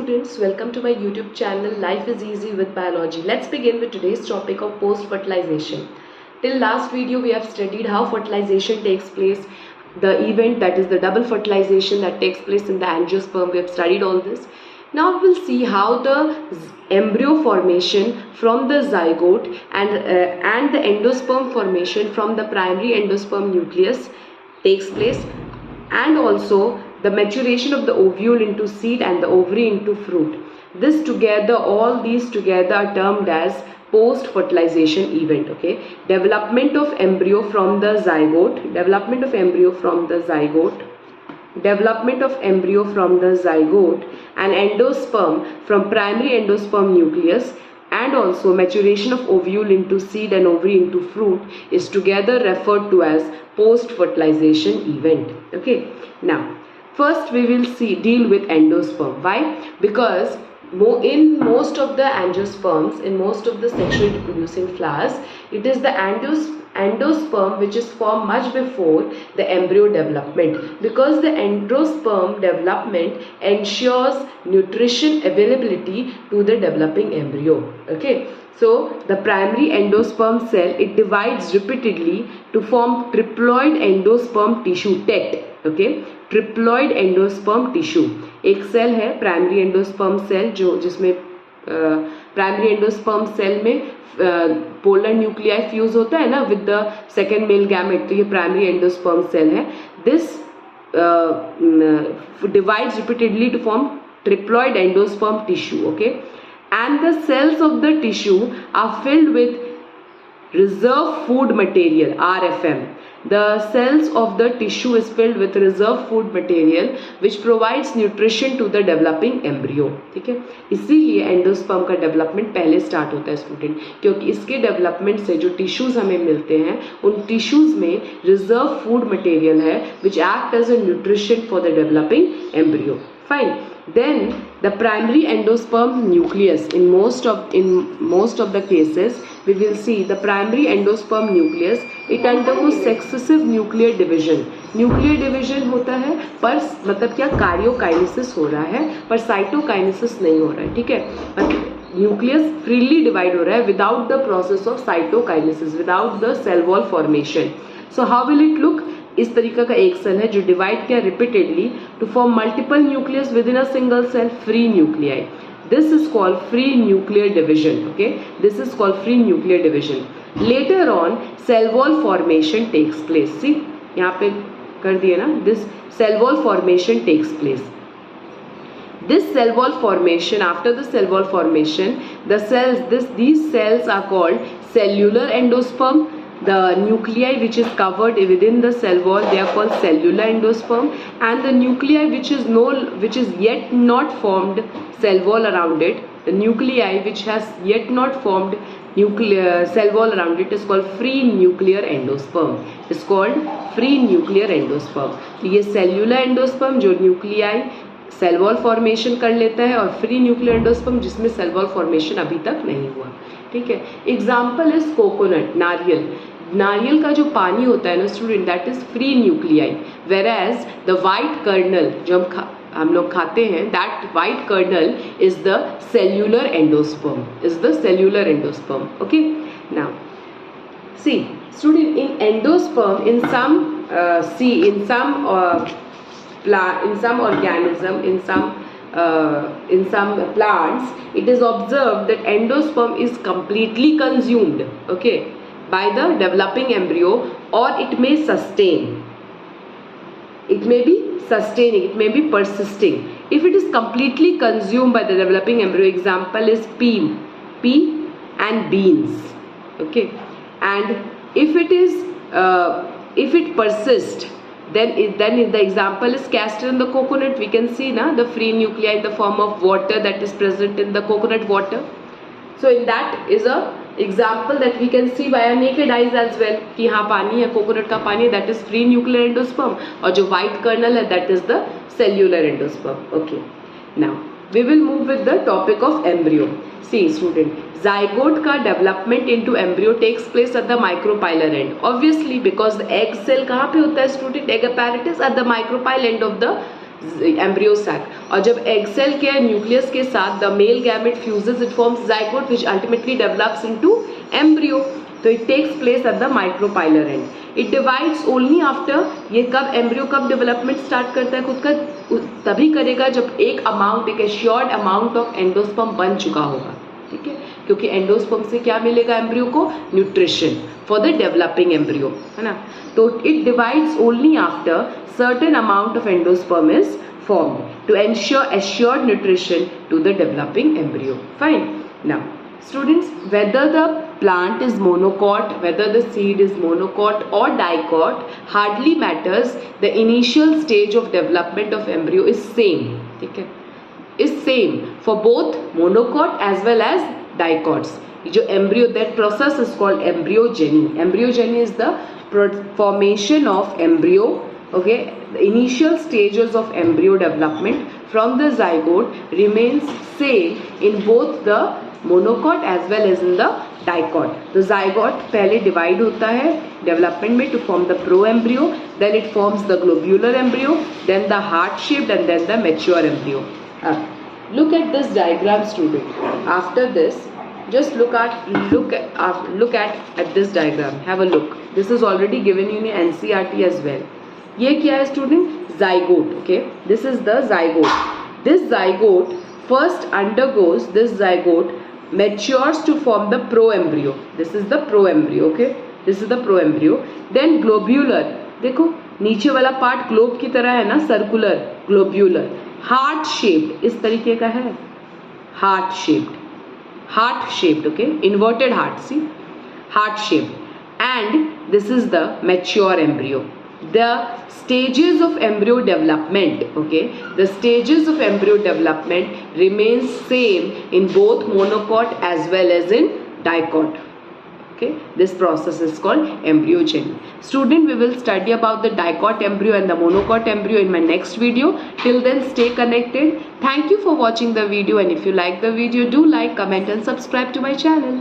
students, welcome to my YouTube channel Life is Easy with Biology. Let's begin with today's topic of post-fertilization. Till last video we have studied how fertilization takes place, the event that is the double fertilization that takes place in the angiosperm. We have studied all this. Now we'll see how the embryo formation from the zygote and the endosperm formation from the primary endosperm nucleus takes place, and also the maturation of the ovule into seed and the ovary into fruit. This together, all these together are termed as post-fertilization event. Okay, development of embryo from the zygote, development of embryo from the zygote, development of embryo from the zygote and endosperm from primary endosperm nucleus, and also maturation of ovule into seed and ovary into fruit is together referred to as post-fertilization event. Okay, now first we will deal with endosperm. Why? Because in most of the angiosperms, in most of the sexually reproducing flowers, it is the endosperm which is formed much before the embryo development, because the endosperm development ensures nutrition availability to the developing embryo. Okay, so the primary endosperm cell, it divides repeatedly to form triploid endosperm tissue, TET. Okay, triploid endosperm tissue. एक cell है primary endosperm cell, जो जिसमें primary endosperm cell में polar nuclei fuse होता है ना with the second male gamete, तो ये प्राइमरी एंडोस्पर्म सेल है. This divides repeatedly to form triploid endosperm tissue. Okay, and the cells of the tissue are filled with reserve food material, RFM. The cells of the tissue is filled with reserve food material which provides nutrition to the developing embryo. ठीक है, इसीलिए endosperm का development पहले start होता है student, क्योंकि इसके development से जो टिश्यूज हमें मिलते हैं उन टिश्यूज में रिजर्व फूड मटेरियल है which act as a nutrition for the developing embryo. Fine. Then the primary endosperm nucleus, in most of the cases we will see the primary endosperm nucleus, it undergoes successive nuclear division. Nuclear division होता है पर मतलब क्या karyokinesis हो रहा है पर cytokinesis नहीं हो रहा है. ठीक है, न्यूक्लियस फ्रीली डिवाइड हो रहा है without the process of cytokinesis, without the cell wall formation. So how will it look? इस तरीका का एक सेल है जो डिवाइड किया repeatedly to form multiple nucleus within a single cell, free nuclei. This is called free nuclear division. Okay, this is called free nuclear division. Later on, cell wall formation takes place. See, यहाँ पे कर दिए ना, this cell wall formation takes place. This cell wall formation, after the cell wall formation, the cells, these cells are called cellular endosperm. The nuclei which is covered within the cell wall, they are called cellular endosperm, and the nuclei which is yet not formed cell wall around it, the nuclei which has yet not formed cell wall around it is called free nuclear endosperm. It's called free nuclear endosperm. तो ये cellular endosperm जो nuclei cell wall formation कर लेता है, और free nuclear endosperm जिसमें cell wall formation अभी तक नहीं हुआ. ठीक है, एग्जाम्पल इज कोकोनट, नारियल. नारियल का जो पानी होता है ना student, that is free nuclei, whereas the white kernel जो हम लोग खाते हैं, that white kernel is the cellular endosperm, is the cellular endosperm. Okay, now see student, in endosperm in some organism, in some plants, it is observed that endosperm is completely consumed, okay, by the developing embryo, or it may sustain. It may be sustaining, it may be persisting. If it is completely consumed by the developing embryo, example is pea and beans. Okay, and if it persists, then the example is castor in the coconut. We can see na the free nuclei in the form of water that is present in the coconut water. So in that is a example that we can see by our naked eyes as well कि यहाँ पानी है, coconut का पानी, that is free nuclear endosperm, और जो white kernel है that is the cellular endosperm. Okay, now we will move with the topic of embryo. See student, zygote का development into embryo takes place at the micropylar end. Obviously because the egg cell कहाँ पे होता है student? Egg apparatus at the micropyle end of the embryo sac, और जब egg cell के nucleus के साथ the male gamete fuses it forms zygote which ultimately develops into embryo. तो it takes place at the micropylar end. It divides only after. ये कब embryo कब development start करता है खुद का, तभी करेगा जब एक अमाउंट, एक एश्योर्ड अमाउंट ऑफ एंडोस्पर्म बन चुका होगा. ठीक है, क्योंकि एंडोस्पर्म से क्या मिलेगा एम्ब्रियो को, nutrition for the developing embryo, है ना. तो it divides only after certain amount of endosperm is formed to ensure assured nutrition to the developing embryo. Fine. Now, students, whether the plant is monocot, whether the seed is monocot or dicot, hardly matters. The initial stage of development of embryo is same. Okay? Is same for both monocot as well as dicots. जो embryo, that process is called embryogeny. Embryogeny is the formation of embryo. Okay, the initial stages of embryo development from the zygote remains same in both the monocot as well as in the dicot. The zygote पहले divide होता है development में to form the proembryo, then it forms the globular embryo, then the heart shaped and then the mature embryo. Look at this diagram, student. After this, just look at this diagram. Have a look. This is already given in NCERT as well. ये क्या है student, zygote. Okay, this is the zygote. This zygote first undergoes, this zygote matures to form the pro embryo. This is the pro embryo. Okay, this is the pro embryo. Then globular, देखो नीचे वाला part globe की तरह है ना, circular, globular. Heart shaped, इस तरीके का है, heart shaped. Okay, inverted heart, see, heart shaped. And this is the mature embryo. The stages of embryo development, okay, the stages of embryo development remains same in both monocot as well as in dicot. Okay, this process is called embryogeny. Student, we will study about the dicot embryo and the monocot embryo in my next video. Till then, stay connected. Thank you for watching the video, and if you like the video, do like, comment and subscribe to my channel.